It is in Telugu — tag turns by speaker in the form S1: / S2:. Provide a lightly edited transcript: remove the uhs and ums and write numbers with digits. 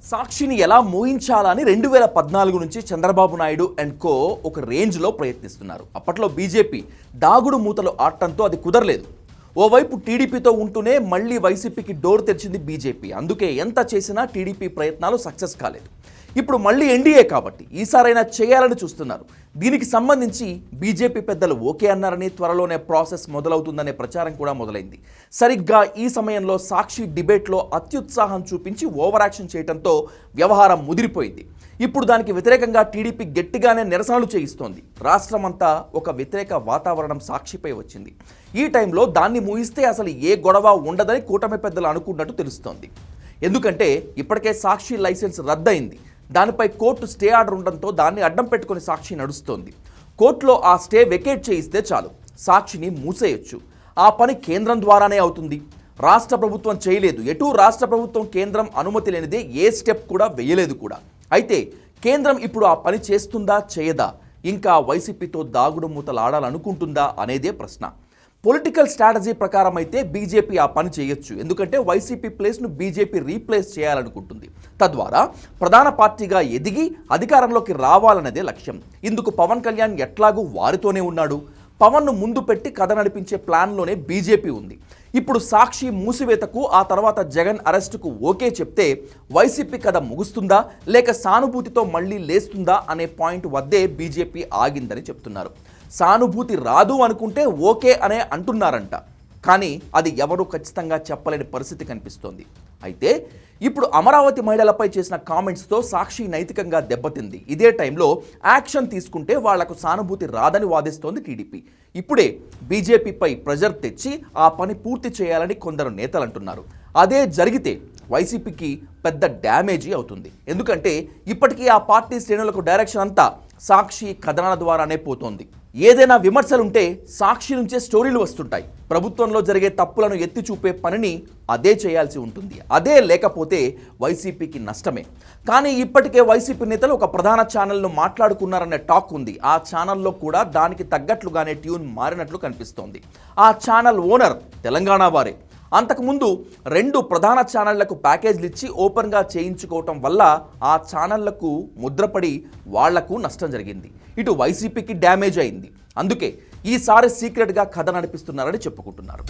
S1: సాక్షిని ఎలా మోయించాలని 2014 నుంచి చంద్రబాబు నాయుడు అండ్ కో ఒక రేంజ్లో ప్రయత్నిస్తున్నారు. అప్పట్లో బీజేపీ దాగుడు మూతలు ఆడటంతో అది కుదరలేదు. ఓవైపు టీడీపీతో ఉంటూనే మళ్ళీ వైసీపీకి డోర్ తెరిచింది బీజేపీ. అందుకే ఎంత చేసినా టీడీపీ ప్రయత్నాలు సక్సెస్ కాలేదు. ఇప్పుడు మళ్ళీ ఎన్డీఏ కాబట్టి ఈసారైనా చేయాలని చూస్తున్నారు. దీనికి సంబంధించి బీజేపీ పెద్దలు ఓకే అన్నారని, త్వరలోనే ప్రాసెస్ మొదలవుతుందనే ప్రచారం కూడా మొదలైంది. సరిగ్గా ఈ సమయంలో సాక్షి డిబేట్లో అత్యుత్సాహం చూపించి ఓవర్ యాక్షన్ చేయడంతో వ్యవహారం ముదిరిపోయింది. ఇప్పుడు దానికి వ్యతిరేకంగా టీడీపీ గట్టిగానే నిరసనలు చేయిస్తోంది. రాష్ట్రమంతా ఒక వ్యతిరేక వాతావరణం సాక్షిపై వచ్చింది. ఈ టైంలో దాన్ని ముగిస్తే అసలు ఏ గొడవ ఉండదని కూటమి పెద్దలు అనుకున్నట్టు తెలుస్తోంది. ఎందుకంటే ఇప్పటికే సాక్షి లైసెన్స్ రద్దయింది. దానిపై కోర్టు స్టే ఆర్డర్ ఉండడంతో దాన్ని అడ్డం పెట్టుకుని సాక్షి నడుస్తోంది. కోర్టులో ఆ స్టే వెకేట్ చేయిస్తే చాలు, సాక్షిని మూసేయొచ్చు. ఆ పని కేంద్రం ద్వారానే అవుతుంది. రాష్ట్ర ప్రభుత్వం చేయలేదు. ఎటూ రాష్ట్ర ప్రభుత్వం కేంద్రం అనుమతి లేనిదే ఏ స్టెప్ కూడా వేయలేదు కూడా. అయితే కేంద్రం ఇప్పుడు ఆ పని చేస్తుందా చేయదా, ఇంకా వైసీపీతో దాగుడు మూతలు ఆడాలనుకుంటుందా అనేదే ప్రశ్న. పొలిటికల్ స్ట్రాటజీ ప్రకారం అయితే బీజేపీ ఆ పని చేయొచ్చు. ఎందుకంటే వైసీపీ ప్లేస్ను బీజేపీ రీప్లేస్ చేయాలనుకుంటుంది. తద్వారా ప్రధాన పార్టీగా ఎదిగి అధికారంలోకి రావాలన్నదే లక్ష్యం. ఇందుకు పవన్ కళ్యాణ్ ఎట్లాగూ వారితోనే ఉన్నాడు. పవన్ను ముందు పెట్టి కథ నడిపించే ప్లాన్లోనే బీజేపీ ఉంది. ఇప్పుడు సాక్షి మూసివేతకు, ఆ తర్వాత జగన్ అరెస్టుకు ఓకే చెప్తే వైసీపీ కథ ముగుస్తుందా లేక సానుభూతితో మళ్ళీ లేస్తుందా అనే పాయింట్ వద్దే బీజేపీ ఆగిందని చెప్తున్నారు. సానుభూతి రాదు అనుకుంటే ఓకే అనే అంటున్నారంట. కానీ అది ఎవరూ ఖచ్చితంగా చెప్పలేని పరిస్థితి కనిపిస్తోంది. అయితే ఇప్పుడు అమరావతి మహిళలపై చేసిన కామెంట్స్తో సాక్షి నైతికంగా దెబ్బతింది. ఇదే టైంలో యాక్షన్ తీసుకుంటే వాళ్లకు సానుభూతి రాదని వాదిస్తోంది టీడీపీ. ఇప్పుడే బీజేపీపై ప్రెజర్ తెచ్చి ఆ పని పూర్తి చేయాలని కొందరు నేతలు అంటున్నారు. అదే జరిగితే వైసీపీకి పెద్ద డ్యామేజీ అవుతుంది. ఎందుకంటే ఇప్పటికీ ఆ పార్టీ శ్రేణులకు డైరెక్షన్ అంతా సాక్షి కథనాల ద్వారానే పోతోంది. ఏదైనా విమర్శలుంటే సాక్షి నుంచే స్టోరీలు వస్తుంటాయి. ప్రభుత్వంలో జరిగే తప్పులను ఎత్తి చూపే పనిని అదే చేయాల్సి ఉంటుంది. అదే లేకపోతే వైసీపీకి నష్టమే. కానీ ఇప్పటికే వైసీపీ నేతలు ఒక ప్రధాన ఛానల్ను మాట్లాడుకున్నారనే టాక్ ఉంది. ఆ ఛానల్లో కూడా దానికి తగ్గట్లుగానే ట్యూన్ మారినట్లు కనిపిస్తోంది. ఆ ఛానల్ ఓనర్ తెలంగాణ వారే. అంతకుముందు 2 ప్రధాన ఛానళ్లకు ప్యాకేజీలు ఇచ్చి ఓపెన్గా చేయించుకోవటం వల్ల ఆ ఛానళ్లకు ముద్రపడి వాళ్లకు నష్టం జరిగింది. ఇటు వైసీపీకి డ్యామేజ్ అయింది. అందుకే ఈసారి సీక్రెట్గా కథ నడిపిస్తున్నారని చెప్పుకుంటున్నారు.